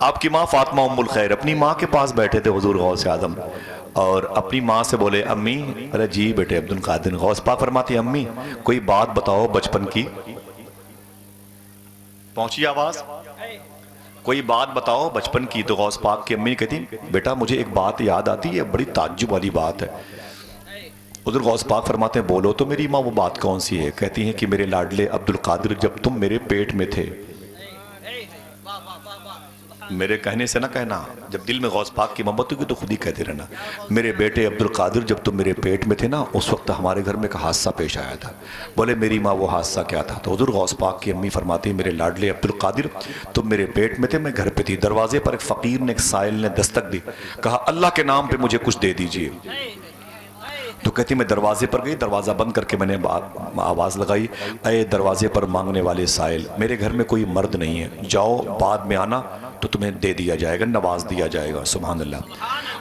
آپ کی ماں فاطمہ ام الخیر اپنی ماں کے پاس بیٹھے تھے حضور غوث اعظم، اور اپنی ماں سے بولے امی، ارے جی بیٹے عبد القادر، غوث پاک فرماتی امی کوئی بات بتاؤ بچپن کی. پہنچی آواز؟ کوئی بات بتاؤ بچپن کی. تو غوث پاک کی امی کہتی بیٹا مجھے ایک بات یاد آتی ہے، بڑی تعجب والی بات ہے. حضور غوث پاک فرماتے ہیں بولو تو میری ماں وہ بات کون سی ہے؟ کہتی ہیں کہ میرے لاڈلے عبد القادر جب تم میرے پیٹ میں تھے، میرے کہنے سے نہ کہنا، جب دل میں غوث پاک کی محبت ہوگی تو خود ہی کہتے رہنا، میرے بیٹے عبد القادر جب تم میرے پیٹ میں تھے نا، اس وقت ہمارے گھر میں ایک حادثہ پیش آیا تھا. بولے میری ماں وہ حادثہ کیا تھا؟ تو حضور غوث پاک کی امی فرماتی ہیں میرے لاڈلے عبد القادر تم میرے پیٹ میں تھے، میں گھر پہ تھی، دروازے پر ایک فقیر نے، ایک سائل نے دستک دی، کہا اللہ کے نام پہ مجھے کچھ دے دیجئے. تو کہتی میں دروازے پر گئی، دروازہ بند کر کے میں نے آواز لگائی اے دروازے پر مانگنے والے سائل، میرے گھر میں کوئی مرد نہیں ہے، جاؤ بعد میں آنا تو تمہیں دے دیا جائے گا، نواز دیا جائے گا. سبحان اللہ.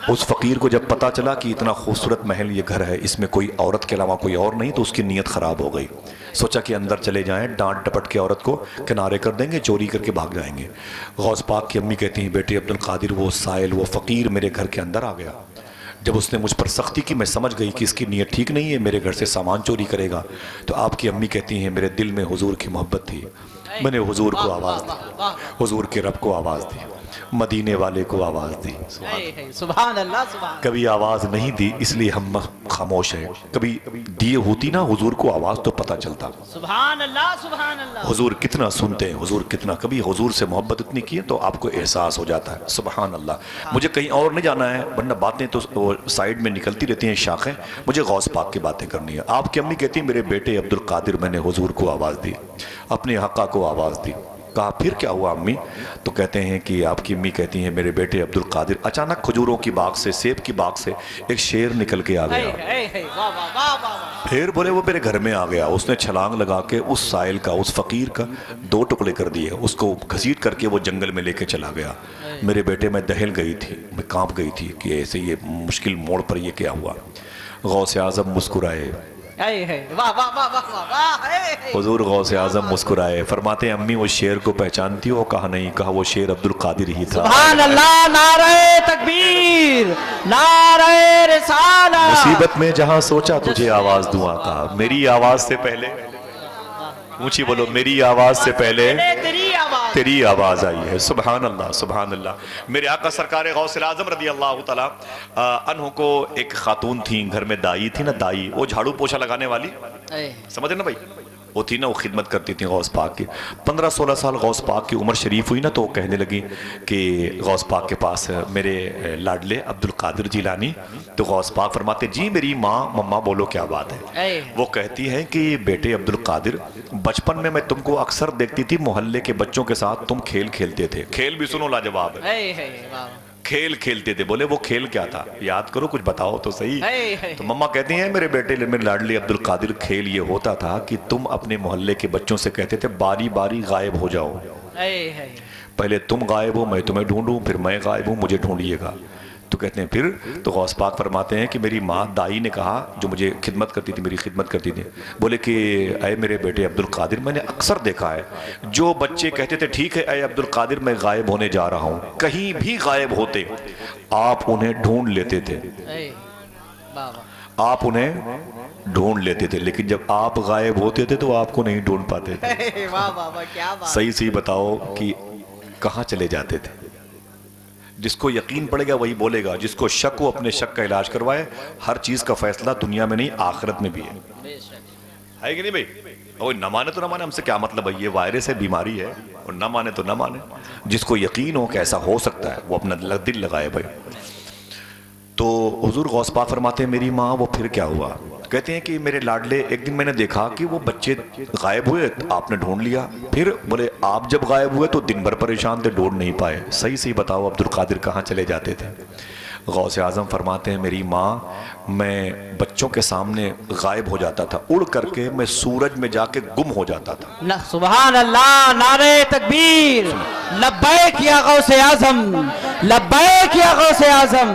اس فقیر کو جب پتا چلا کہ اتنا خوبصورت محل یہ گھر ہے، اس میں کوئی عورت کے علاوہ کوئی اور نہیں، تو اس کی نیت خراب ہو گئی. سوچا کہ اندر چلے جائیں، ڈانٹ ڈپٹ کے عورت کو کنارے کر دیں گے، چوری کر کے بھاگ جائیں گے. غوث پاک کی امی کہتی ہیں بیٹے عبد القادر وہ سائل، وہ فقیر میرے گھر کے اندر آ گیا. جب اس نے مجھ پر سختی کی میں سمجھ گئی کہ اس کی نیت ٹھیک نہیں ہے، میرے گھر سے سامان چوری کرے گا. تو آپ کی امی کہتی ہیں میرے دل میں حضور کی محبت تھی، میں نے حضور کو آواز دی، حضور کے رب کو آواز دی، مدینے والے کو آواز دی. سبحان اللہ سبحان. کبھی آواز نہیں دی اس لیے ہم خاموش ہیں، کبھی دیے ہوتی نا حضور کو آواز تو پتہ چلتا. سبحان اللہ سبحان اللہ. حضور کتنا سنتے ہیں، حضور کتنا، کبھی حضور سے محبت اتنی کی ہے تو آپ کو احساس ہو جاتا ہے. سبحان اللہ. مجھے کہیں اور نہیں جانا ہے ورنہ باتیں تو سائیڈ میں نکلتی رہتی ہیں شاخیں، مجھے غوث پاک کی باتیں کرنی ہے. آپ کی امی کہتی ہیں میرے بیٹے عبد القادر میں نے حضور کو آواز دی، اپنے حقہ کو آواز دی. کہا پھر کیا ہوا امی؟ تو کہتے ہیں کہ آپ کی امی کہتی ہیں میرے بیٹے عبد القادر اچانک کھجوروں کی باغ سے، سیب کی باغ سے ایک شیر نکل کے آ گیا. پھر بولے وہ میرے گھر میں آ گیا، اس نے چھلانگ لگا کے اس سائل کا، اس فقیر کا 2 ٹکڑے کر دیے، اس کو گھسیٹ کر کے وہ جنگل میں لے کے چلا گیا. میرے بیٹے میں دہل گئی تھی، میں کانپ گئی تھی کہ ایسے یہ مشکل موڑ پر یہ کیا ہوا. غوث اعظم مسکرائے، حضور غوث اعظم مسکرائے، فرماتے ہیں امی وہ شیر کو پہچانتی ہو؟ کہا نہیں. کہا وہ شیر عبد القادر ہی تھا. سبحان اللہ. نعرہ تکبیر، نعرہ رسالہ. مصیبت میں جہاں سوچا تجھے آواز دوں آقا، میری آواز سے پہلے، اونچی بولو، میری آواز سے پہلے تیری آواز آئی ہے. سبحان اللہ سبحان اللہ. میرے آقا سرکار غوث اعظم رضی اللہ تعالیٰ عنہ کو ایک خاتون تھیں، گھر میں دائی تھی نا، دائی، وہ جھاڑو پوچھا لگانے والی، سمجھے نا بھائی، وہ تھی نا، وہ خدمت کرتی تھی غوث پاک کی. 15-16 سال غوث پاک کی عمر شریف ہوئی نا تو وہ کہنے لگی کہ غوث پاک کے پاس میرے لاڈلے عبد القادر جیلانی. تو غوث پاک فرماتے جی میری ماں، مما بولو کیا بات ہے. وہ کہتی ہیں کہ بیٹے عبد القادر بچپن میں تم کو اکثر دیکھتی تھی محلے کے بچوں کے ساتھ تم کھیل کھیلتے تھے. کھیل بھی سنو لاجواب ہے، کھیل کھیلتے تھے. بولے وہ کھیل کیا تھا؟ یاد کرو کچھ بتاؤ تو صحیح. تو مما کہتی ہیں میرے بیٹے میرے لاڈلے عبد القادر کھیل یہ ہوتا تھا کہ تم اپنے محلے کے بچوں سے کہتے تھے باری باری غائب ہو جاؤ، پہلے تم غائب ہو میں تمہیں ڈھونڈوں، پھر میں غائب ہوں مجھے ڈھونڈیے گا. تو کہتے ہیں پھر تو غوث پاک فرماتے ہیں کہ میری ماں دائی نے کہا، جو مجھے خدمت کرتی تھی، میری خدمت کرتی تھی، بولے کہ اے میرے بیٹے عبد القادر میں نے اکثر دیکھا ہے جو بچے کہتے تھے ٹھیک ہے اے عبد القادر میں غائب ہونے جا رہا ہوں، کہیں بھی غائب ہوتے آپ انہیں ڈھونڈ لیتے تھے، آپ انہیں ڈھونڈ لیتے تھے، لیکن جب آپ غائب ہوتے تھے تو آپ کو نہیں ڈھونڈ پاتے تھے. صحیح صحیح بتاؤ کہ کہاں چلے جاتے تھے؟ جس کو یقین پڑے گا وہی بولے گا، جس کو شک ہو اپنے شک کا علاج کروائے. ہر چیز کا فیصلہ دنیا میں نہیں آخرت میں بھی ہے کہ نہیں بھائی؟ اور نہ مانے تو نہ مانے، ہم سے کیا مطلب ہے، یہ وائرس ہے، بیماری ہے، اور نہ مانے تو نہ مانے. جس کو یقین ہو کہ ایسا ہو سکتا ہے وہ اپنا دل لگائے بھائی. تو حضور غوث پاک فرماتے ہیں میری ماں وہ پھر کیا ہوا؟ کہتے ہیں کہ میرے لاڈلے ایک دن میں نے دیکھا کہ وہ بچے غائب ہوئے، آپ نے ڈھونڈ لیا. پھر بولے آپ جب غائب ہوئے تو دن بھر پریشان تھے، ڈھونڈ نہیں پائے. صحیح صحیح بتاؤ عبد القادر کہاں چلے جاتے تھے؟ غوث اعظم فرماتے ہیں میری ماں میں بچوں کے سامنے غائب ہو جاتا تھا، اڑ کر کے میں سورج میں جا کے گم ہو جاتا تھا. سبحان اللہ. نعرہ تکبیر. لبیک یا غوث اعظم، لبیک یا غوث اعظم،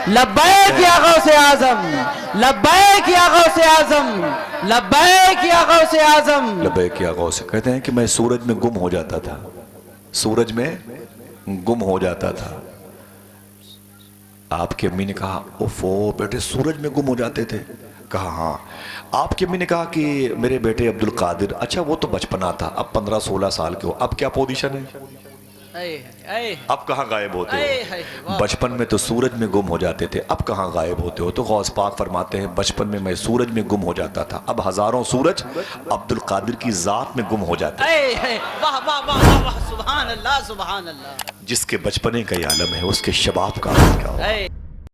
لبیک یا غوث اعظم، لبیک یا غوث اعظم، لبیک یا غوث اعظم، لبیک یا غوث. کہتے ہیں کہ میں سورج میں گم ہو جاتا تھا، سورج میں گم ہو جاتا تھا. آپ کی امی نے کہا اوفو بیٹے سورج میں گم ہو جاتے تھے؟ کہا ہاں. آپ کی امی نے کہا کہ میرے بیٹے عبد القادر، اچھا وہ تو بچپنا تھا، اب 15-16 سال کے ہو، اب کیا پوزیشن ہے؟ اب کہاں غائب ہوتے ہو؟ بچپن میں تو سورج میں گم ہو جاتے تھے، اب کہاں غائب ہوتے ہو؟ تو غوث پاک فرماتے ہیں بچپن میں سورج میں گم ہو جاتا تھا، اب ہزاروں سورج عبد القادر کی ذات میں گم ہو جاتے ہیں. واہ واہ واہ واہ، سبحان اللہ سبحان اللہ. جس کے بچپنے کا یہ عالم ہے اس کے شباب کا عالم کیا ہو؟